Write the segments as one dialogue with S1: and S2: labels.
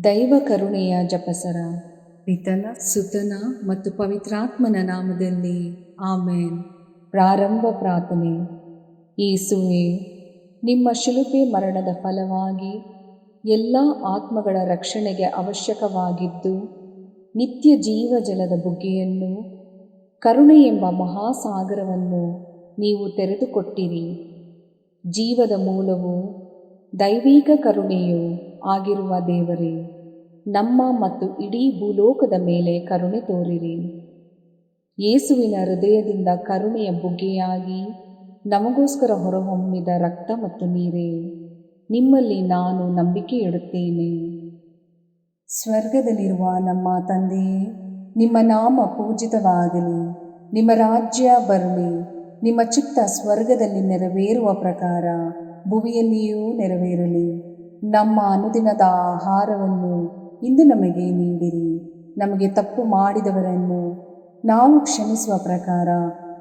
S1: ದೈವ ಕರುಣೆಯ ಜಪಸರ. ಪಿತನ ಸುತನ ಮತ್ತು ಪವಿತ್ರಾತ್ಮನ ನಾಮದಲ್ಲಿ ಆಮೇನ್. ಪ್ರಾರಂಭ ಪ್ರಾರ್ಥನೆ. ಯೇಸುವೇ, ನಿಮ್ಮ ಶಿಲುಬೆ ಮರಣದ ಫಲವಾಗಿ ಎಲ್ಲ ಆತ್ಮಗಳ ರಕ್ಷಣೆಗೆ ಅವಶ್ಯಕವಾಗಿದ್ದು ನಿತ್ಯ ಜೀವಜಲದ ಬುಗ್ಗೆಯನ್ನು, ಕರುಣೆ ಎಂಬ ಮಹಾಸಾಗರವನ್ನು ನೀವು ತೆರೆದುಕೊಟ್ಟಿರಿ. ಜೀವದ ಮೂಲವು ದೈವಿಕ ಕರುಣೆಯೂ ಆಗಿರುವ ದೇವರೇ, ನಮ್ಮ ಮತ್ತು ಇಡೀ ಭೂಲೋಕದ ಮೇಲೆ ಕರುಣೆ ತೋರಿರಿ. ಯೇಸುವಿನ ಹೃದಯದಿಂದ ಕರುಣೆಯ ಬುಗ್ಗೆಯಾಗಿ ನಮಗೋಸ್ಕರ ಹೊರಹೊಮ್ಮಿದ ರಕ್ತ ಮತ್ತು ನೀರೇ, ನಿಮ್ಮಲ್ಲಿ ನಾನು ನಂಬಿಕೆ ಇಡುತ್ತೇನೆ. ಸ್ವರ್ಗದಲ್ಲಿರುವ ನಮ್ಮ ತಂದೆಯೇ, ನಿಮ್ಮ ನಾಮ ಪೂಜಿತವಾಗಲಿ, ನಿಮ್ಮ ರಾಜ್ಯ ಬರಲಿ, ನಿಮ್ಮ ಚಿತ್ತ ಸ್ವರ್ಗದಲ್ಲಿ ನೆರವೇರುವ ಪ್ರಕಾರ ಭುವಿಯಲ್ಲಿಯೂ ನೆರವೇರಲಿ. ನಮ್ಮ ಅನುದಿನದ ಆಹಾರವನ್ನು ಇಂದು ನಮಗೆ ನೀಡಿರಿ. ನಮಗೆ ತಪ್ಪು ಮಾಡಿದವರನ್ನು ನಾವು ಕ್ಷಮಿಸುವ ಪ್ರಕಾರ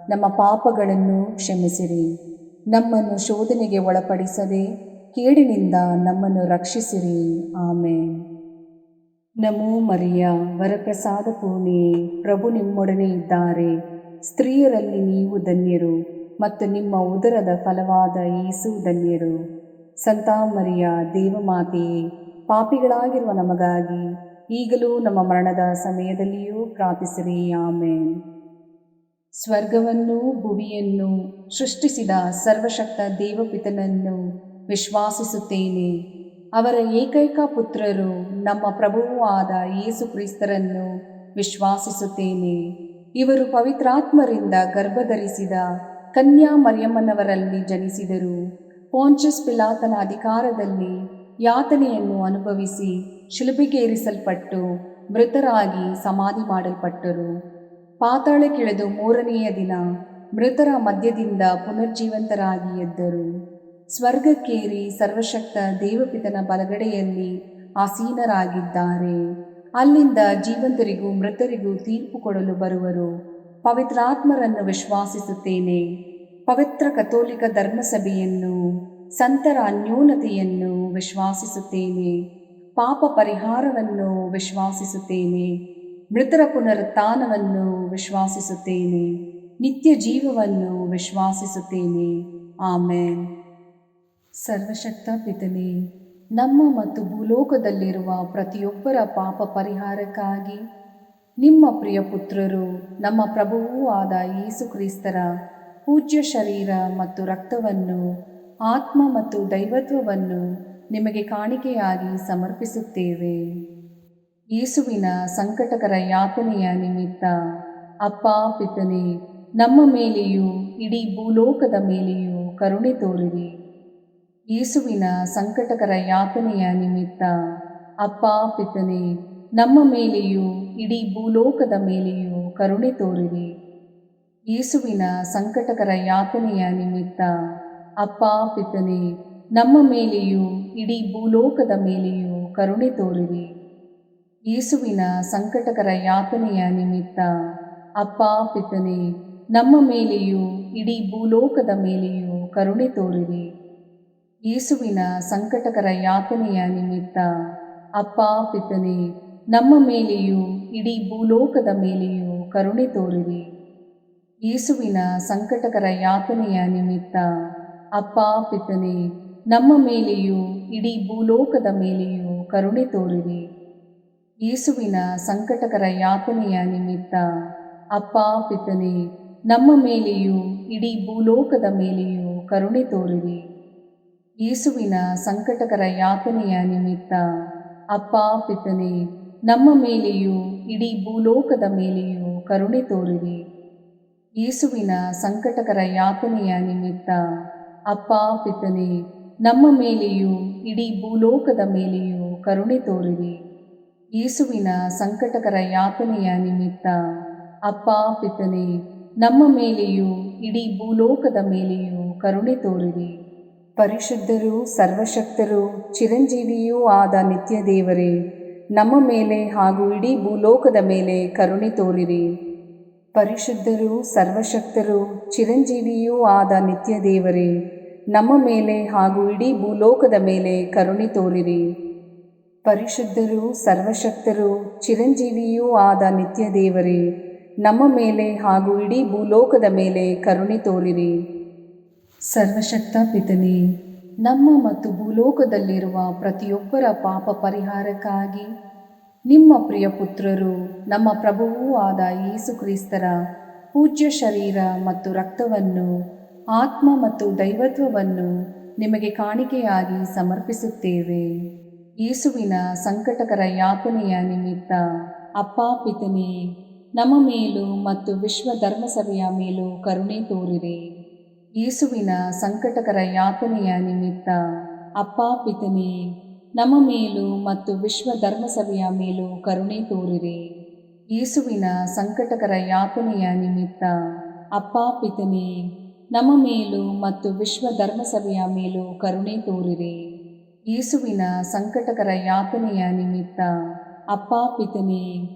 S1: ನಮ್ಮ ಪಾಪಗಳನ್ನು ಕ್ಷಮಿಸಿರಿ. ನಮ್ಮನ್ನು ಶೋಧನೆಗೆ ಒಳಪಡಿಸದೆ ಕೇಡಿನಿಂದ ನಮ್ಮನ್ನು ರಕ್ಷಿಸಿರಿ. ಆಮೇನ್. ನಮೋ ಮರಿಯ, ವರಪ್ರಸಾದ ಪೂರ್ಣಿಯೇ, ಪ್ರಭು ನಿಮ್ಮೊಡನೆ ಇದ್ದಾರೆ. ಸ್ತ್ರೀಯರಲ್ಲಿ ನೀವು ಧನ್ಯರು ಮತ್ತು ನಿಮ್ಮ ಉದರದ ಫಲವಾದ ಯೇಸು ಧನ್ಯರು. ಸಂತ ಮರಿಯ, ದೇವಮಾತೆಯೇ, ಪಾಪಿಗಳಾಗಿರುವ ನಮಗಾಗಿ ಈಗಲೂ ನಮ್ಮ ಮರಣದ ಸಮಯದಲ್ಲಿಯೂ ಪ್ರಾರ್ಥಿಸಿರಿ. ಆಮೇನ್. ಸ್ವರ್ಗವನ್ನು ಭುವಿಯನ್ನು ಸೃಷ್ಟಿಸಿದ ಸರ್ವಶಕ್ತ ದೇವಪಿತನನ್ನು ವಿಶ್ವಾಸಿಸುತ್ತೇನೆ. ಅವರ ಏಕೈಕ ಪುತ್ರರು ನಮ್ಮ ಪ್ರಭುವೂ ಆದ ಯೇಸು ಕ್ರಿಸ್ತರನ್ನು ವಿಶ್ವಾಸಿಸುತ್ತೇನೆ. ಇವರು ಪವಿತ್ರಾತ್ಮರಿಂದ ಗರ್ಭಧರಿಸಿದ ಕನ್ಯಾ ಮರಿಯಮ್ಮನವರಲ್ಲಿ ಜನಿಸಿದರು. ಪೋಂಚಸ್ ಪಿಲಾತನ ಅಧಿಕಾರದಲ್ಲಿ ಯಾತನೆಯನ್ನು ಅನುಭವಿಸಿ ಶಿಲುಬೆಗೇರಿಸಲ್ಪಟ್ಟು ಮೃತರಾಗಿ ಸಮಾಧಿ ಮಾಡಲ್ಪಟ್ಟರು. ಪಾತಾಳಕ್ಕಿಳಿದು ಮೂರನೆಯ ದಿನ ಮೃತರ ಮಧ್ಯದಿಂದ ಪುನರ್ಜೀವಂತರಾಗಿ ಎದ್ದರು. ಸ್ವರ್ಗಕ್ಕೇರಿ ಸರ್ವಶಕ್ತ ದೇವಪಿತನ ಬಲಗಡೆಯಲ್ಲಿ ಆಸೀನರಾಗಿದ್ದಾರೆ. ಅಲ್ಲಿಂದ ಜೀವಂತರಿಗೂ ಮೃತರಿಗೂ ತೀರ್ಪು ಕೊಡಲು ಬರುವರು. ಪವಿತ್ರಾತ್ಮರನ್ನು ವಿಶ್ವಾಸಿಸುತ್ತೇನೆ. ಪವಿತ್ರ ಕಥೋಲಿಕ ಧರ್ಮಸಭೆಯನ್ನು, ಸಂತರ ಅನ್ಯೋನ್ಯತೆಯನ್ನು ವಿಶ್ವಾಸಿಸುತ್ತೇನೆ. ಪಾಪ ಪರಿಹಾರವನ್ನು ವಿಶ್ವಾಸಿಸುತ್ತೇನೆ. ಮೃತರ ಪುನರುತ್ಥಾನವನ್ನು ವಿಶ್ವಾಸಿಸುತ್ತೇನೆ. ನಿತ್ಯ ಜೀವವನ್ನು ವಿಶ್ವಾಸಿಸುತ್ತೇನೆ. ಆಮೇನ್. ಸರ್ವಶಕ್ತ ಪಿತನೇ, ನಮ್ಮ ಮತ್ತು ಭೂಲೋಕದಲ್ಲಿರುವ ಪ್ರತಿಯೊಬ್ಬರ ಪಾಪ ಪರಿಹಾರಕ್ಕಾಗಿ ನಿಮ್ಮ ಪ್ರಿಯ ಪುತ್ರರು, ನಮ್ಮ ಪ್ರಭುವೂ ಆದ ಯೇಸು ಕ್ರಿಸ್ತರ ಪೂಜ್ಯ ಶರೀರ ಮತ್ತು ರಕ್ತವನ್ನು, ಆತ್ಮ ಮತ್ತು ದೈವತ್ವವನ್ನು ನಿಮಗೆ ಕಾಣಿಕೆಯಾಗಿ ಸಮರ್ಪಿಸುತ್ತೇವೆ. ಯೇಸುವಿನ ಸಂಕಟಕರ ಯಾತನೆಯ ನಿಮಿತ್ತ ಅಪ್ಪ ಪಿತನೇ, ನಮ್ಮ ಮೇಲೆಯೂ ಇಡೀ ಭೂಲೋಕದ ಮೇಲೆಯೂ ಕರುಣೆ ತೋರಿರಿ. ಯೇಸುವಿನ ಸಂಕಟಕರ ಯಾತನೆಯ ನಿಮಿತ್ತ ಅಪ್ಪ ಪಿತನೇ, ನಮ್ಮ ಮೇಲೆಯೂ ಇಡೀ ಭೂಲೋಕದ ಮೇಲೆಯೂ ಕರುಣೆ ತೋರಿರಿ. ಯೇಸುವಿನ ಸಂಕಟಕರ ಯಾತನೆಯ ನಿಮಿತ್ತ ಅಪ್ಪ ಪಿತನೇ, ನಮ್ಮ ಮೇಲೆಯೂ ಇಡೀ ಭೂಲೋಕದ ಮೇಲೆಯೂ ಕರುಣೆ ತೋರಿರಿ. ಯೇಸುವಿನ ಸಂಕಟಕರ ಯಾತನೆಯ ನಿಮಿತ್ತ ಅಪ್ಪ ಪಿತನೇ, ನಮ್ಮ ಮೇಲೆಯೂ ಇಡೀ ಭೂಲೋಕದ ಮೇಲೆಯೂ ಕರುಣೆ ತೋರಿರಿ. ಯೇಸುವಿನ ಸಂಕಟಕರ ಯಾತನೆಯ ನಿಮಿತ್ತ ಅಪ್ಪ ಪಿತನೇ, ನಮ್ಮ ಮೇಲೆಯೂ ಇಡೀ ಭೂಲೋಕದ ಮೇಲೆಯೂ ಕರುಣೆ ತೋರಿರಿ. ಯೇಸುವಿನ ಸಂಕಟಕರ ಯಾತನೆಯ ನಿಮಿತ್ತ ಅಪ್ಪ ಪಿತನೇ, ನಮ್ಮ ಮೇಲೆಯೂ ಇಡೀ ಭೂಲೋಕದ ಮೇಲೆಯೂ ಕರುಣೆ ತೋರಿರಿ. ಯೇಸುವಿನ ಸಂಕಟಕರ ಯಾತನೆಯ ನಿಮಿತ್ತ ಅಪ್ಪ ಪಿತನೇ, ನಮ್ಮ ಮೇಲೆಯೂ ಇಡೀ ಭೂಲೋಕದ ಮೇಲೆಯೂ ಕರುಣೆ ತೋರಿರಿ. ಯೇಸುವಿನ ಸಂಕಟಕರ ಯಾತನೆಯ ನಿಮಿತ್ತ ಅಪ್ಪ ಪಿತನೇ, ನಮ್ಮ ಮೇಲೆಯೂ ಇಡೀ ಭೂಲೋಕದ ಮೇಲೆಯೂ ಕರುಣೆ ತೋರಿರಿ. ಯೇಸುವಿನ ಸಂಕಟಕರ ಯಾತನೆಯ ನಿಮಿತ್ತ ಅಪ್ಪ ಪಿತನೇ, ನಮ್ಮ ಮೇಲೆಯೂ ಇಡೀ ಭೂಲೋಕದ ಮೇಲೆಯೂ ಕರುಣೆ ತೋರಿರಿ. ಯೇಸುವಿನ ಸಂಕಟಕರ ಯಾತನೆಯ ನಿಮಿತ್ತ ಅಪ್ಪ ಪಿತನೇ, ನಮ್ಮ ಮೇಲೆಯೂ ಇಡೀ ಭೂಲೋಕದ ಮೇಲೆಯೂ ಕರುಣೆ ತೋರಿರಿ. ಪರಿಶುದ್ಧರೂ ಸರ್ವಶಕ್ತರೂ ಚಿರಂಜೀವಿಯೂ ಆದ ನಿತ್ಯ ದೇವರೇ, ನಮ್ಮ ಮೇಲೆ ಹಾಗೂ ಇಡೀ ಭೂಲೋಕದ ಮೇಲೆ ಕರುಣೆ ತೋರಿರಿ. ಪರಿಶುದ್ಧರೂ ಸರ್ವಶಕ್ತರೂ ಚಿರಂಜೀವಿಯೂ ಆದ ನಿತ್ಯ ದೇವರೇ, ನಮ್ಮ ಮೇಲೆ ಹಾಗೂ ಇಡೀ ಭೂಲೋಕದ ಮೇಲೆ ಕರುಣೆ ತೋರಿರಿ. ಪರಿಶುದ್ಧರೂ ಸರ್ವಶಕ್ತರೂ ಚಿರಂಜೀವಿಯೂ ಆದ ನಿತ್ಯ ದೇವರೇ, ನಮ್ಮ ಮೇಲೆ ಹಾಗೂ ಇಡೀ ಭೂಲೋಕದ ಮೇಲೆ ಕರುಣೆ ತೋರಿರಿ. ಸರ್ವಶಕ್ತ ಪಿತನೇ, ನಮ್ಮ ಮತ್ತು ಭೂಲೋಕದಲ್ಲಿರುವ ಪ್ರತಿಯೊಬ್ಬರ ಪಾಪ ಪರಿಹಾರಕ್ಕಾಗಿ ನಿಮ್ಮ ಪ್ರಿಯ ಪುತ್ರರು ನಮ್ಮ ಪ್ರಭುವೂ ಆದ ಯೇಸು ಕ್ರಿಸ್ತರ ಪೂಜ್ಯ ಶರೀರ ಮತ್ತು ರಕ್ತವನ್ನು, ಆತ್ಮ ಮತ್ತು ದೈವತ್ವವನ್ನು ನಿಮಗೆ ಕಾಣಿಕೆಯಾಗಿ ಸಮರ್ಪಿಸುತ್ತೇವೆ. ಯೇಸುವಿನ ಸಂಕಟಕರ ಯಾತನೆಯ ನಿಮಿತ್ತ ಅಪ್ಪಾ ಪಿತನೇ, ನಮ್ಮ ಮೇಲೂ ಮತ್ತು ವಿಶ್ವ ಧರ್ಮಸಭೆಯ ಮೇಲೂ ಕರುಣೆ ತೋರಿರಿ. ಯೇಸುವಿನ ಸಂಕಟಕರ ಯಾತನೆಯ ನಿಮಿತ್ತ ಅಪ್ಪಾ ಪಿತನೇ, ನಮ್ಮ ಮೇಲೂ ಮತ್ತು ವಿಶ್ವ ಧರ್ಮಸಭೆಯ ಮೇಲೂ ಕರುಣೆ ತೋರಿರಿ. ಯೇಸುವಿನ ಸಂಕಟಕರ ಯಾತನೆಯ ನಿಮಿತ್ತ ಅಪ್ಪಾ ಪಿತನೇ, ನಮ್ಮ ಮೇಲೂ ಮತ್ತು ವಿಶ್ವ ಧರ್ಮಸಭೆಯ ಮೇಲೂ ಕರುಣೆ ತೋರಿರಿ. ಯೇಸುವಿನ ಸಂಕಟಕರ ಯಾತನೆಯ ನಿಮಿತ್ತ ಅಪ್ಪಾ ಪಿತನೇ,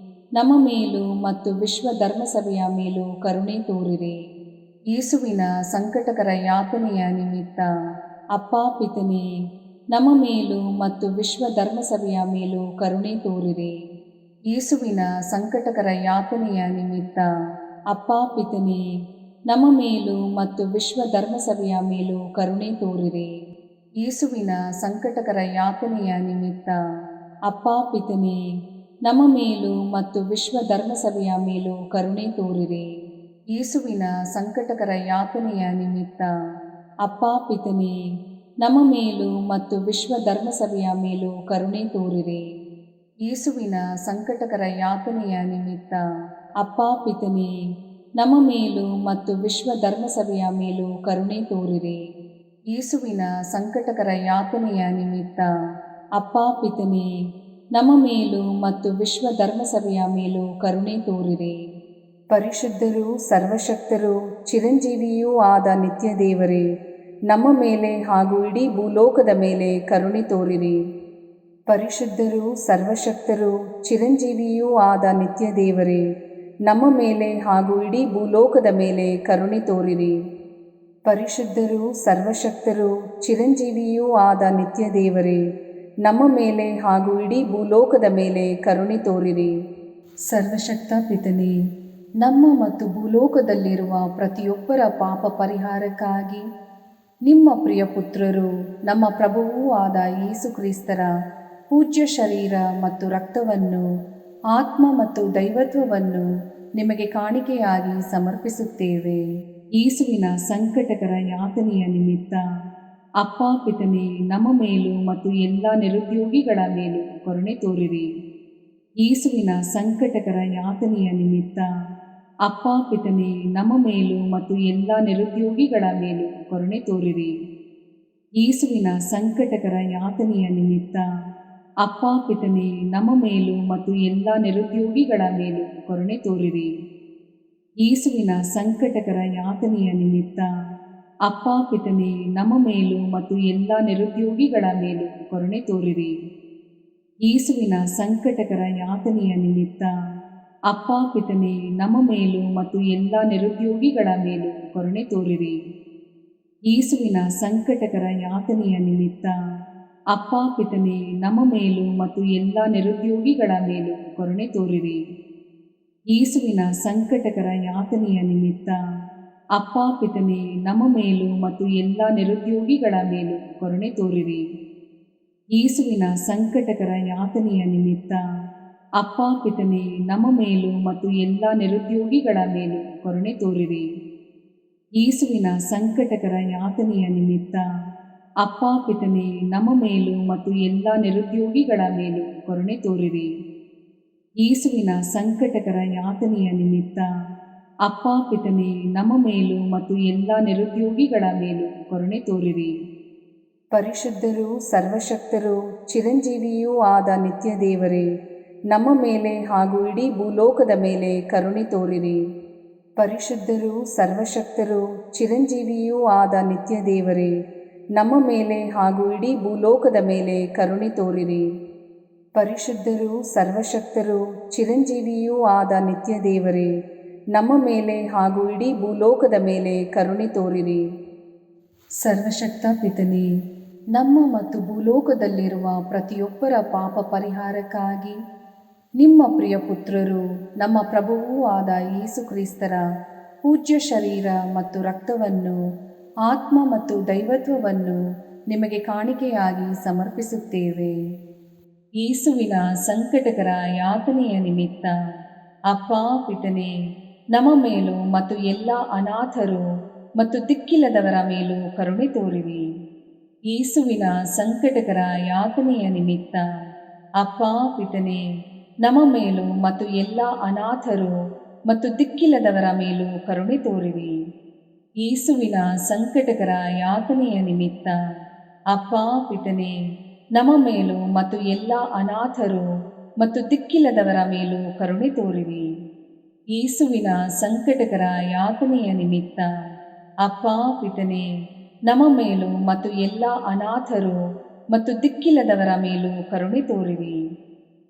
S1: ನಮ್ಮ ಮೇಲೂ ಮತ್ತು ವಿಶ್ವ ಧರ್ಮಸಭೆಯ ಮೇಲೂ ಕರುಣೆ ತೋರಿರಿ. ಯೇಸುವಿನ ಸಂಕಟಕರ ಯಾತನೆಯ ನಿಮಿತ್ತ ಅಪ್ಪಾ ಪಿತನೇ, ನಮ್ಮ ಮೇಲೂ ಮತ್ತು ವಿಶ್ವ ಧರ್ಮಸಭೆಯ ಮೇಲೂ ಕರುಣೆ ತೋರಿರಿ. ಯೇಸುವಿನ ಸಂಕಟಕರ ಯಾತನೆಯ ನಿಮಿತ್ತ ಅಪ್ಪಾ ಪಿತನೇ, ನಮ್ಮ ಮೇಲೂ ಮತ್ತು ವಿಶ್ವ ಧರ್ಮಸಭೆಯ ಮೇಲೂ ಕರುಣೆ ತೋರಿರಿ. ಯೇಸುವಿನ ಸಂಕಟಕರ ಯಾತನೆಯ ನಿಮಿತ್ತ ಅಪ್ಪಾ ಪಿತನೇ, ನಮ್ಮ ಮೇಲೂ ಮತ್ತು ವಿಶ್ವ ಧರ್ಮಸಭೆಯ ಮೇಲೂ ಕರುಣೆ ತೋರಿರಿ. ಯೇಸುವಿನ ಸಂಕಟಕರ ಯಾತನೆಯ ನಿಮಿತ್ತ ಅಪ್ಪಾ ಪಿತನೇ, ನಮ್ಮ ಮೇಲೂ ಮತ್ತು ವಿಶ್ವ ಧರ್ಮಸಭೆಯ ಮೇಲೂ ಕರುಣೆ ತೋರಿರಿ. ಯೇಸುವಿನ ಸಂಕಟಕರ ಯಾತನೆಯ ನಿಮಿತ್ತ ಅಪ್ಪಾ ಪಿತನೇ, ನಮ್ಮ ಮೇಲೂ ಮತ್ತು ವಿಶ್ವ ಧರ್ಮಸಭೆಯ ಮೇಲೂ ಕರುಣೆ ತೋರಿರಿ. ಯೇಸುವಿನ ಸಂಕಟಕರ ಯಾತನೆಯ ನಿಮಿತ್ತ ಅಪ್ಪಾ ಪಿತನೇ, ನಮ್ಮ ಮೇಲೂ ಮತ್ತು ವಿಶ್ವ ಧರ್ಮಸಭೆಯ ಮೇಲೂ ಕರುಣೆ ತೋರಿರಿ. ಪರಿಶುದ್ಧರೂ ಸರ್ವಶಕ್ತರೂ ಚಿರಂಜೀವಿಯೂ ಆದ ನಿತ್ಯ ದೇವರೇ, ನಮ್ಮ ಮೇಲೆ ಹಾಗೂ ಇಡೀ ಭೂಲೋಕದ ಮೇಲೆ ಕರುಣೆ ತೋರಿರಿ. ಪರಿಶುದ್ಧರೂ ಸರ್ವಶಕ್ತರೂ ಚಿರಂಜೀವಿಯೂ ಆದ ನಿತ್ಯ ದೇವರೇ, ನಮ್ಮ ಮೇಲೆ ಹಾಗೂ ಇಡೀ ಭೂಲೋಕದ ಮೇಲೆ ಕರುಣೆ ತೋರಿರಿ. ಪರಿಶುದ್ಧರೂ ಸರ್ವಶಕ್ತರೂ ಚಿರಂಜೀವಿಯೂ ಆದ ನಿತ್ಯ ದೇವರೇ, ನಮ್ಮ ಮೇಲೆ ಹಾಗೂ ಇಡೀ ಭೂಲೋಕದ ಮೇಲೆ ಕರುಣೆ ತೋರಿರಿ. ಸರ್ವಶಕ್ತ ಪಿತನೇ, ನಮ್ಮ ಮತ್ತು ಭೂಲೋಕದಲ್ಲಿರುವ ಪ್ರತಿಯೊಬ್ಬರ ಪಾಪ ಪರಿಹಾರಕ್ಕಾಗಿ ನಿಮ್ಮ ಪ್ರಿಯ ಪುತ್ರರು ನಮ್ಮ ಪ್ರಭುವೂ ಆದ ಯೇಸು ಕ್ರಿಸ್ತರ ಪೂಜ್ಯ ಶರೀರ ಮತ್ತು ರಕ್ತವನ್ನು, ಆತ್ಮ ಮತ್ತು ದೈವತ್ವವನ್ನು ನಿಮಗೆ ಕಾಣಿಕೆಯಾಗಿ ಸಮರ್ಪಿಸುತ್ತೇವೆ. ಯೇಸುವಿನ ಸಂಕಟಕರ ಯಾತನೆಯ ನಿಮಿತ್ತ ಅಪ್ಪಾ ಪಿತನೇ, ನಮ್ಮ ಮೇಲೂ ಮತ್ತು ಎಲ್ಲ ನಿರುದ್ಯೋಗಿಗಳ ಮೇಲೂ ಕರುಣೆ ತೋರಿರಿ. ಯೇಸುವಿನ ಸಂಕಟಕರ ಯಾತನೆಯ ನಿಮಿತ್ತ ಅಪ್ಪಾ ಪಿತನೇ, ನಮ್ಮ ಮೇಲೂ ಮತ್ತು ಎಲ್ಲ ನಿರುದ್ಯೋಗಿಗಳ ಮೇಲೂ ಕರುಣೆ ತೋರಿರಿ. ಯೇಸುವಿನ ಸಂಕಟಕರ ಯಾತನೆಯ ನಿಮಿತ್ತ ಅಪ್ಪಾ ಪಿತನೇ, ನಮ್ಮ ಮೇಲೂ ಮತ್ತು ಎಲ್ಲ ನಿರುದ್ಯೋಗಿಗಳ ಮೇಲೂ ಕರುಣೆ ತೋರಿರಿ. ಯೇಸುವಿನ ಸಂಕಟಕರ ಯಾತನೆಯ ನಿಮಿತ್ತ ಅಪ್ಪಾ ಪಿತನೇ, ನಮ್ಮ ಮೇಲೂ ಮತ್ತು ಎಲ್ಲ ನಿರುದ್ಯೋಗಿಗಳ ಮೇಲೂ ಕರುಣೆ ತೋರಿರಿ. ಯೇಸುವಿನ ಸಂಕಟಕರ ಯಾತನೆಯ ನಿಮಿತ್ತ ಅಪ್ಪಾ ಪಿತನೇ, ನಮ್ಮ ಮೇಲೂ ಮತ್ತು ಎಲ್ಲ ನಿರುದ್ಯೋಗಿಗಳ ಮೇಲೂ ಕರುಣೆ ತೋರಿರಿ. ಯೇಸುವಿನ ಸಂಕಟಕರ ಯಾತನೆಯ ನಿಮಿತ್ತ ಅಪ್ಪಾ ಪಿತನೇ, ನಮ್ಮ ಮೇಲೂ ಮತ್ತು ಎಲ್ಲ ನಿರುದ್ಯೋಗಿಗಳ ಮೇಲೂ ಕರುಣೆ ತೋರಿರಿ. ಯೇಸುವಿನ ಸಂಕಟಕರ ಯಾತನೆಯ ನಿಮಿತ್ತ ಅಪ್ಪಾ ಪಿತನೇ, ನಮ್ಮ ಮೇಲೂ ಮತ್ತು ಎಲ್ಲ ನಿರುದ್ಯೋಗಿಗಳ ಮೇಲೂ ಕರುಣೆ ತೋರಿರಿ. ಯೇಸುವಿನ ಸಂಕಟಕರ ಯಾತನೆಯ ನಿಮಿತ್ತ ಅಪ್ಪಾ ಪಿತನೇ, ನಮ್ಮ ಮೇಲೂ ಮತ್ತು ಎಲ್ಲ ನಿರುದ್ಯೋಗಿಗಳ ಮೇಲೂ ಕರುಣೆ ತೋರಿರಿ. ಯೇಸುವಿನ ಸಂಕಟಕರ ಯಾತನೆಯ ನಿಮಿತ್ತ ಅಪ್ಪಾ ಪಿತನೇ, ನಮ್ಮ ಮೇಲೂ ಮತ್ತು ಎಲ್ಲ ನಿರುದ್ಯೋಗಿಗಳ ಮೇಲೂ ಕರುಣೆ ತೋರಿರಿ. ಯೇಸುವಿನ ಸಂಕಟಕರ ಯಾತನೆಯ ನಿಮಿತ್ತ ಅಪ್ಪಾ ಪಿತನೇ, ನಮ್ಮ ಮೇಲೂ ಮತ್ತು ಎಲ್ಲ ನಿರುದ್ಯೋಗಿಗಳ ಮೇಲೂ ಕರುಣೆ ತೋರಿರಿ. ಪರಿಶುದ್ಧರೂ ಸರ್ವಶಕ್ತರೂ ಚಿರಂಜೀವಿಯೂ ಆದ ನಿತ್ಯ ದೇವರೇ, ನಮ್ಮ ಮೇಲೆ ಹಾಗೂ ಇಡೀ ಭೂಲೋಕದ ಮೇಲೆ ಕರುಣೆ ತೋರಿರಿ. ಪರಿಶುದ್ಧರೂ ಸರ್ವಶಕ್ತರೂ ಚಿರಂಜೀವಿಯೂ ಆದ ನಿತ್ಯ ದೇವರೇ, ನಮ್ಮ ಮೇಲೆ ಹಾಗೂ ಇಡೀ ಭೂಲೋಕದ ಮೇಲೆ ಕರುಣೆ ತೋರಿರಿ. ಪರಿಶುದ್ಧರೂ ಸರ್ವಶಕ್ತರೂ ಚಿರಂಜೀವಿಯೂ ಆದ ನಿತ್ಯ ದೇವರೇ, ನಮ್ಮ ಮೇಲೆ ಹಾಗೂ ಇಡೀ ಭೂಲೋಕದ ಮೇಲೆ ಕರುಣೆ ತೋರಿರಿ. ಸರ್ವಶಕ್ತ ಪಿತನೇ, ನಮ್ಮ ಮತ್ತು ಭೂಲೋಕದಲ್ಲಿರುವ ಪ್ರತಿಯೊಬ್ಬರ ಪಾಪ ಪರಿಹಾರಕ್ಕಾಗಿ ನಿಮ್ಮ ಪ್ರಿಯ ಪುತ್ರರು ನಮ್ಮ ಪ್ರಭುವೂ ಆದ ಯೇಸು ಕ್ರಿಸ್ತರ ಪೂಜ್ಯ ಶರೀರ ಮತ್ತು ರಕ್ತವನ್ನು, ಆತ್ಮ ಮತ್ತು ದೈವತ್ವವನ್ನು ನಿಮಗೆ ಕಾಣಿಕೆಯಾಗಿ ಸಮರ್ಪಿಸುತ್ತೇವೆ. ಯೇಸುವಿನ ಸಂಕಟಕರ ಯಾತನೆಯ ನಿಮಿತ್ತ ಅಪ್ಪಾ ಪಿತನೇ, ನಮ್ಮ ಮೇಲೂ ಮತ್ತು ಎಲ್ಲ ಅನಾಥರು ಮತ್ತು ದಿಕ್ಕಿಲ್ಲದವರ ಮೇಲೂ ಕರುಣೆ ತೋರಿರಿ. ಯೇಸುವಿನ ಸಂಕಟಕರ ಯಾತನೆಯ ನಿಮಿತ್ತ ಅಪ್ಪಾ ಪಿತನೇ, ನಮ್ಮ ಮೇಲೂ ಮತ್ತು ಎಲ್ಲ ಅನಾಥರು ಮತ್ತು ದಿಕ್ಕಿಲ್ಲದವರ ಮೇಲೂ ಕರುಣೆ ತೋರಿರಿ. ಯೇಸುವಿನ ಸಂಕಟಕರ ಯಾತನೆಯ ನಿಮಿತ್ತ ಅಪ್ಪಾ ಪಿತನೇ, ನಮ್ಮ ಮೇಲೂ ಮತ್ತು ಎಲ್ಲ ಅನಾಥರು ಮತ್ತು ದಿಕ್ಕಿಲ್ಲದವರ ಮೇಲೂ ಕರುಣೆ ತೋರಿರಿ. ಯೇಸುವಿನ ಸಂಕಟಕರ ಯಾತನೆಯ ನಿಮಿತ್ತ ಅಪ್ಪಾ ಪಿತನೇ, ನಮ್ಮ ಮೇಲೂ ಮತ್ತು ಎಲ್ಲ ಅನಾಥರು ಮತ್ತು ದಿಕ್ಕಿಲ್ಲದವರ ಮೇಲೂ ಕರುಣೆ ತೋರಿರಿ.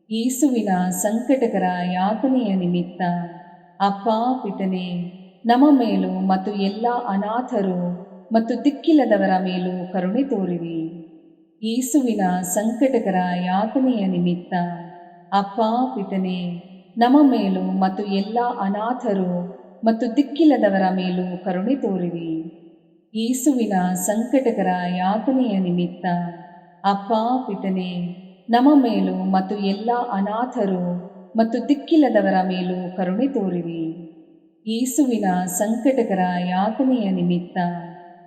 S1: ಯೇಸುವಿನ ಸಂಕಟಕರ ಯಾತನೆಯ ನಿಮಿತ್ತ ಅಪ್ಪಾ ಪಿತನೇ, ನಮ್ಮ ಮೇಲೂ ಮತ್ತು ಎಲ್ಲ ಅನಾಥರು ಮತ್ತು ದಿಕ್ಕಿಲ್ಲದವರ ಮೇಲೂ ಕರುಣೆ ತೋರಿರಿ. ಯೇಸುವಿನ ಸಂಕಟಕರ ಯಾತನೆಯ ನಿಮಿತ್ತ ಅಪ್ಪಾ ಪಿತನೇ, ನಮ್ಮ ಮೇಲೂ ಮತ್ತು ಎಲ್ಲ ಅನಾಥರು ಮತ್ತು ದಿಕ್ಕಿಲ್ಲದವರ ಮೇಲೂ ಕರುಣೆ ತೋರಿರಿ. ಯೇಸುವಿನ ಸಂಕಟಕರ ಯಾತನೆಯ ನಿಮಿತ್ತ ಅಪ್ಪಾ ಪಿತನೇ, ನಮ್ಮ ಮೇಲೂ ಮತ್ತು ಎಲ್ಲ ಅನಾಥರು ಮತ್ತು ದಿಕ್ಕಿಲ್ಲದವರ ಮೇಲೂ ಕರುಣೆ ತೋರಿರಿ. ಯೇಸುವಿನ ಸಂಕಟಕರ ಯಾತನೆಯ ನಿಮಿತ್ತ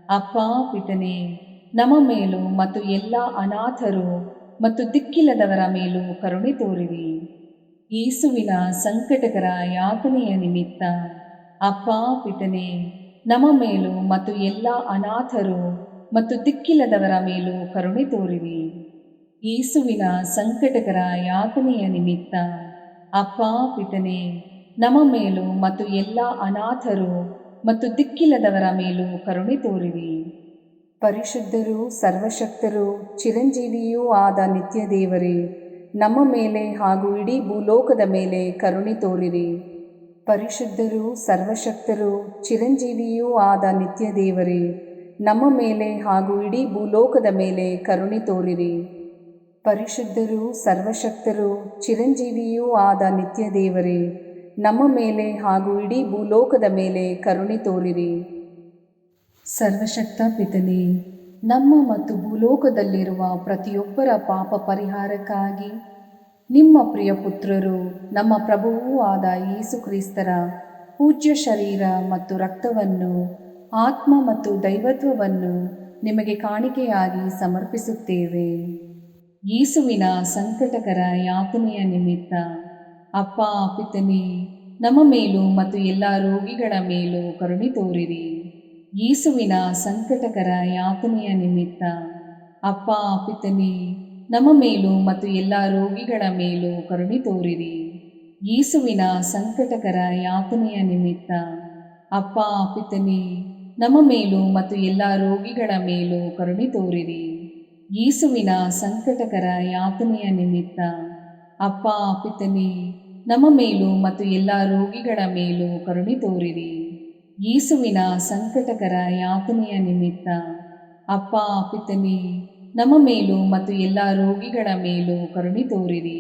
S1: ಅಪ್ಪಾ ಪಿತನೇ, ನಮ್ಮ ಮೇಲೂ ಮತ್ತು ಎಲ್ಲ ಅನಾಥರು ಮತ್ತು ದಿಕ್ಕಿಲ್ಲದವರ ಮೇಲೂ ಕರುಣೆ ತೋರಿರಿ. ಯೇಸುವಿನ ಸಂಕಟಕರ ಯಾತನೆಯ ನಿಮಿತ್ತ ಅಪ್ಪಾ ಪಿತನೇ, ನಮ್ಮ ಮೇಲೂ ಮತ್ತು ಎಲ್ಲ ಅನಾಥರು ಮತ್ತು ದಿಕ್ಕಿಲ್ಲದವರ ಮೇಲೂ ಕರುಣೆ ತೋರಿರಿ. ಯೇಸುವಿನ ಸಂಕಟಕರ ಯಾತನೆಯ ನಿಮಿತ್ತ ಅಪ್ಪಾ ಪಿತನೇ, ನಮ್ಮ ಮೇಲೂ ಮತ್ತು ಎಲ್ಲ ಅನಾಥರು ಮತ್ತು ದಿಕ್ಕಿಲ್ಲದವರ ಮೇಲೂ ಕರುಣೆ ತೋರಿರಿ. ಪರಿಶುದ್ಧರೂ ಸರ್ವಶಕ್ತರೂ ಚಿರಂಜೀವಿಯೂ ಆದ ನಿತ್ಯ ದೇವರೇ, ನಮ್ಮ ಮೇಲೆ ಹಾಗೂ ಇಡೀ ಭೂಲೋಕದ ಮೇಲೆ ಕರುಣೆ ತೋರಿರಿ. ಪರಿಶುದ್ಧರೂ ಸರ್ವಶಕ್ತರೂ ಚಿರಂಜೀವಿಯೂ ಆದ ನಿತ್ಯ ದೇವರೇ, ನಮ್ಮ ಮೇಲೆ ಹಾಗೂ ಇಡೀ ಭೂಲೋಕದ ಮೇಲೆ ಕರುಣೆ ತೋರಿರಿ. ಪರಿಶುದ್ಧರೂ ಸರ್ವಶಕ್ತರೂ ಚಿರಂಜೀವಿಯೂ ಆದ ನಿತ್ಯ ದೇವರೇ, ನಮ್ಮ ಮೇಲೆ ಹಾಗೂ ಇಡೀ ಭೂಲೋಕದ ಮೇಲೆ ಕರುಣೆ ತೋರಿರಿ. ಸರ್ವಶಕ್ತ ಪಿತನೇ, ನಮ್ಮ ಮತ್ತು ಭೂಲೋಕದಲ್ಲಿರುವ ಪ್ರತಿಯೊಬ್ಬರ ಪಾಪ ಪರಿಹಾರಕ್ಕಾಗಿ ನಿಮ್ಮ ಪ್ರಿಯ ಪುತ್ರರು ನಮ್ಮ ಪ್ರಭುವೂ ಆದ ಯೇಸು ಕ್ರಿಸ್ತರ ಪೂಜ್ಯ ಶರೀರ ಮತ್ತು ರಕ್ತವನ್ನು, ಆತ್ಮ ಮತ್ತು ದೈವತ್ವವನ್ನು ನಿಮಗೆ ಕಾಣಿಕೆಯಾಗಿ ಸಮರ್ಪಿಸುತ್ತೇವೆ. ಯೇಸುವಿನ ಸಂಕಟಕರ ಯಾತನೆಯ ನಿಮಿತ್ತ ಅಪ್ಪಾ ಪಿತನೇ, ನಮ್ಮ ಮೇಲೂ ಮತ್ತು ಎಲ್ಲ ರೋಗಿಗಳ ಮೇಲೂ ಕರುಣೆ ತೋರಿರಿ. ಯೇಸುವಿನ ಸಂಕಟಕರ ಯಾತನೆಯ ನಿಮಿತ್ತ ಅಪ್ಪಾ ಪಿತನೇ, ನಮ್ಮ ಮೇಲೂ ಮತ್ತು ಎಲ್ಲ ರೋಗಿಗಳ ಮೇಲೂ ಕರುಣೆ ತೋರಿರಿ. ಯೇಸುವಿನ ಸಂಕಟಕರ ಯಾತನೆಯ ನಿಮಿತ್ತ ಅಪ್ಪಾ ಪಿತನೇ, ನಮ್ಮ ಮೇಲೂ ಮತ್ತು ಎಲ್ಲ ರೋಗಿಗಳ ಮೇಲೂ ಕರುಣೆ ತೋರಿರಿ. ಯೇಸುವಿನ ಸಂಕಟಕರ ಯಾತನೆಯ ನಿಮಿತ್ತ ಅಪ್ಪಾ ಪಿತನೇ, ನಮ್ಮ ಮೇಲೂ ಮತ್ತು ಎಲ್ಲ ರೋಗಿಗಳ ಮೇಲೂ ಕರುಣೆ ತೋರಿರಿ. ಯೇಸುವಿನ ಸಂಕಟಕರ ಯಾತನೆಯ ನಿಮಿತ್ತ ಅಪ್ಪಾ ಪಿತನೇ, ನಮ್ಮ ಮೇಲೂ ಮತ್ತು ಎಲ್ಲ ರೋಗಿಗಳ ಮೇಲೂ ಕರುಣೆ ತೋರಿರಿ.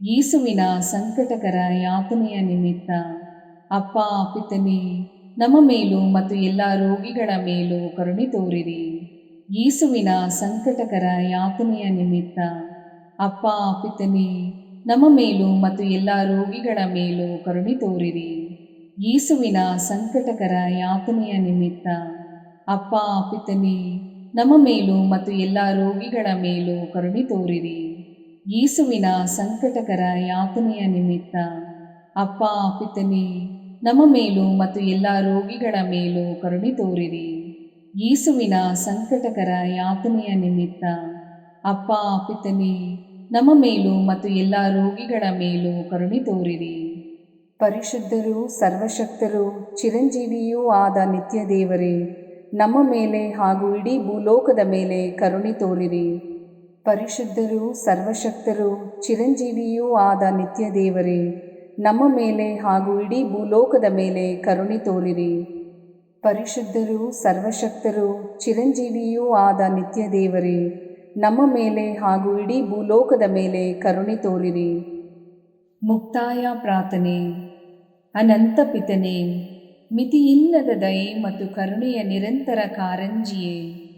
S1: ಯೇಸುವಿನ ಸಂಕಟಕರ ಯಾತನೆಯ ನಿಮಿತ್ತ ಅಪ್ಪಾ ಪಿತನೇ, ನಮ್ಮ ಮೇಲೂ ಮತ್ತು ಎಲ್ಲ ರೋಗಿಗಳ ಮೇಲೂ ಕರುಣೆ ತೋರಿರಿ. ಯೇಸುವಿನ ಸಂಕಟಕರ ಯಾತನೆಯ ನಿಮಿತ್ತ ಅಪ್ಪಾ ಪಿತನೇ, ನಮ್ಮ ಮೇಲೂ ಮತ್ತು ಎಲ್ಲ ರೋಗಿಗಳ ಮೇಲೂ ಕರುಣೆ ತೋರಿರಿ. ಯೇಸುವಿನ ಸಂಕಟಕರ ಯಾತನೆಯ ನಿಮಿತ್ತ ಅಪ್ಪಾ ಪಿತನೇ, ನಮ್ಮ ಮೇಲೂ ಮತ್ತು ಎಲ್ಲ ರೋಗಿಗಳ ಮೇಲೂ ಕರುಣೆ ತೋರಿರಿ. ಯೇಸುವಿನ ಸಂಕಟಕರ ಯಾತನೆಯ ನಿಮಿತ್ತ ಅಪ್ಪಾ ಪಿತನೇ, ನಮ್ಮ ಮೇಲೂ ಮತ್ತು ಎಲ್ಲ ರೋಗಿಗಳ ಮೇಲೂ ಕರುಣೆ ತೋರಿರಿ. ಯೇಸುವಿನ ಸಂಕಟಕರ ಯಾತನೆಯ ನಿಮಿತ್ತ ಅಪ್ಪಾ ಪಿತನೇ, ನಮ್ಮ ಮೇಲೂ ಮತ್ತು ಎಲ್ಲ ರೋಗಿಗಳ ಮೇಲೂ ಕರುಣೆ ತೋರಿರಿ. ಪರಿಶುದ್ಧರೂ ಸರ್ವಶಕ್ತರೂ ಚಿರಂಜೀವಿಯೂ ಆದ ನಿತ್ಯ ದೇವರೇ, ನಮ್ಮ ಮೇಲೆ ಹಾಗೂ ಇಡೀ ಭೂಲೋಕದ ಮೇಲೆ ಕರುಣೆ ತೋರಿರಿ. ಪರಿಶುದ್ಧರೂ ಸರ್ವಶಕ್ತರೂ ಚಿರಂಜೀವಿಯೂ ಆದ ನಿತ್ಯ ದೇವರೇ, ನಮ್ಮ ಮೇಲೆ ಹಾಗೂ ಇಡೀ ಭೂಲೋಕದ ಮೇಲೆ ಕರುಣೆ ತೋರಿರಿ. ಪರಿಶುದ್ಧರೂ ಸರ್ವಶಕ್ತರೂ ಚಿರಂಜೀವಿಯೂ ಆದ ನಿತ್ಯ ದೇವರೇ, ನಮ್ಮ ಮೇಲೆ ಹಾಗೂ ಇಡೀ ಭೂಲೋಕದ ಮೇಲೆ ಕರುಣೆ ತೋರಿರಿ. ಮುಕ್ತಾಯ ಪ್ರಾರ್ಥನೆ. ಅನಂತ ಪಿತನೇ, ಮಿತಿಯಿಲ್ಲದ ದಯೆ ಮತ್ತು ಕರುಣೆಯ ನಿರಂತರ ಕಾರಂಜಿಯೇ,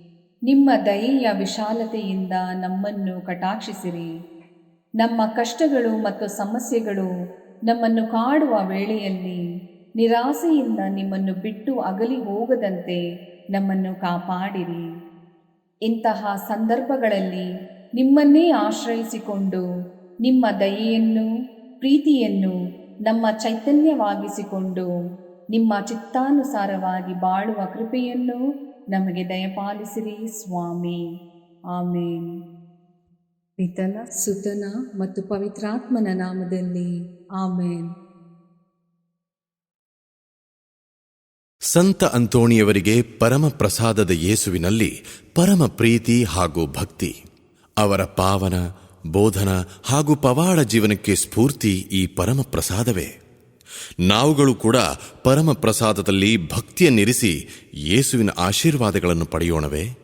S1: ನಿಮ್ಮ ದಯೆಯ ವಿಶಾಲತೆಯಿಂದ ನಮ್ಮನ್ನು ಕಟಾಕ್ಷಿಸಿರಿ. ನಮ್ಮ ಕಷ್ಟಗಳು ಮತ್ತು ಸಮಸ್ಯೆಗಳು ನಮ್ಮನ್ನು ಕಾಡುವ ವೇಳೆಯಲ್ಲಿ ನಿರಾಸೆಯಿಂದ ನಿಮ್ಮನ್ನು ಬಿಟ್ಟು ಅಗಲಿ ಹೋಗದಂತೆ ನಮ್ಮನ್ನು ಕಾಪಾಡಿರಿ. ಇಂತಹ ಸಂದರ್ಭಗಳಲ್ಲಿ ನಿಮ್ಮನ್ನೇ ಆಶ್ರಯಿಸಿಕೊಂಡು ನಿಮ್ಮ ದಯೆಯನ್ನು ಪ್ರೀತಿಯನ್ನು ನಮ್ಮ ಚೈತನ್ಯವಾಗಿಸಿಕೊಂಡು ನಿಮ್ಮ ಚಿತ್ತಾನುಸಾರವಾಗಿ ಬಾಳುವ ಕೃಪೆಯನ್ನು ನಮಗೆ ದಯಪಾಲಿಸಿರಿ ಸ್ವಾಮಿ. ಆಮೇನ್. ಪಿತನ ಸುತನ ಮತ್ತು ಪವಿತ್ರಾತ್ಮನ ನಾಮದಲ್ಲಿ ಆಮೇನ್.
S2: ಸಂತ ಅಂತೋಣಿಯವರಿಗೆ ಪರಮ ಪ್ರಸಾದದ ಯೇಸುವಿನಲ್ಲಿ ಪರಮ ಪ್ರೀತಿ ಹಾಗೂ ಭಕ್ತಿ. ಅವರ ಪಾವನ ಬೋಧನ ಹಾಗೂ ಪವಾಡ ಜೀವನಕ್ಕೆ ಸ್ಫೂರ್ತಿ ಈ ಪರಮ ಪ್ರಸಾದವೇ. ನಾವುಗಳು ಕೂಡ ಪರಮ ಪ್ರಸಾದದಲ್ಲಿ ಭಕ್ತಿಯನ್ನಿರಿಸಿ ಯೇಸುವಿನ ಆಶೀರ್ವಾದಗಳನ್ನು ಪಡೆಯೋಣವೇ?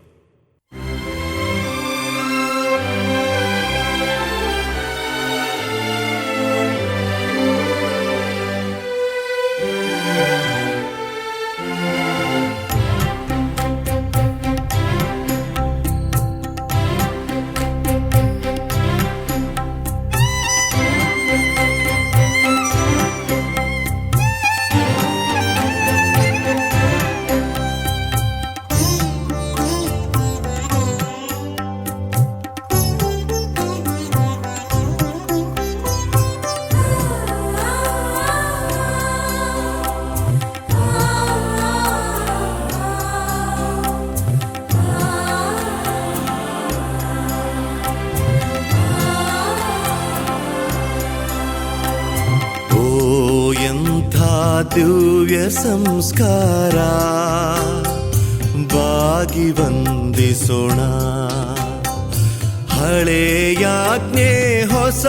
S3: ದಿವ್ಯ ಸಂಸ್ಕಾರ ಬಾಗಿ ವಂದಿಸೋಣ. ಹಳೆಯಾಜ್ಞೆ ಹೊಸ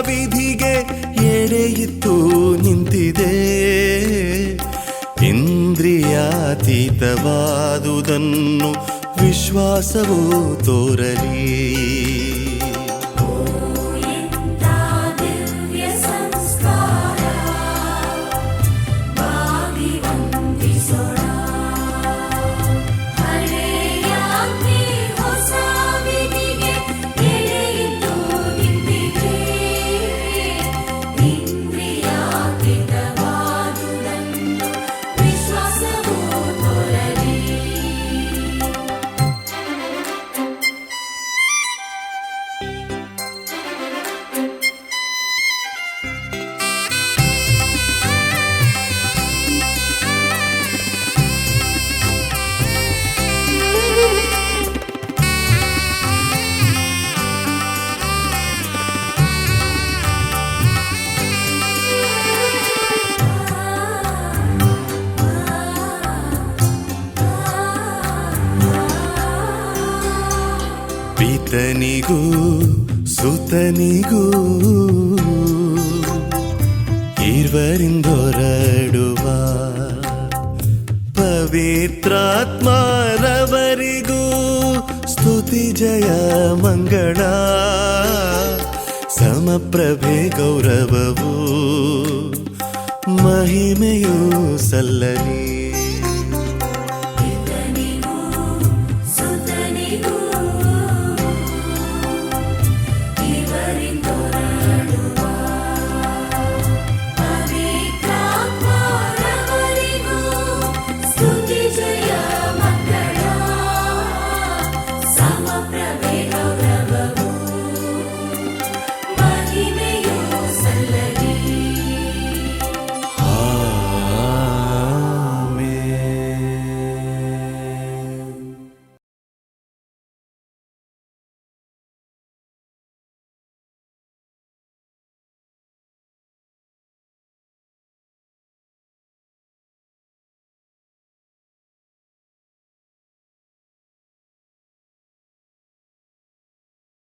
S3: ವಿಧಿಗೆ ಎಡೆಯಿತ್ತು ನಿಂತಿದೆ. ಇಂದ್ರಿಯಾತೀತವಾದುದನ್ನು ವಿಶ್ವಾಸವೂ ತೋರಲಿ. ಪಿತನಿಗೂ ಸುತನಿಗೂ ಇರುವರಿಂದೊರಡುವ ಪವಿತ್ರಾತ್ಮರವರಿಗೂ ಸ್ತುತಿ ಜಯ ಮಂಗಳ. ಸಮಪ್ರಭೆ ಗೌರವವು ಮಹಿಮೆಯೂ ಸಲ್ಲಲಿ.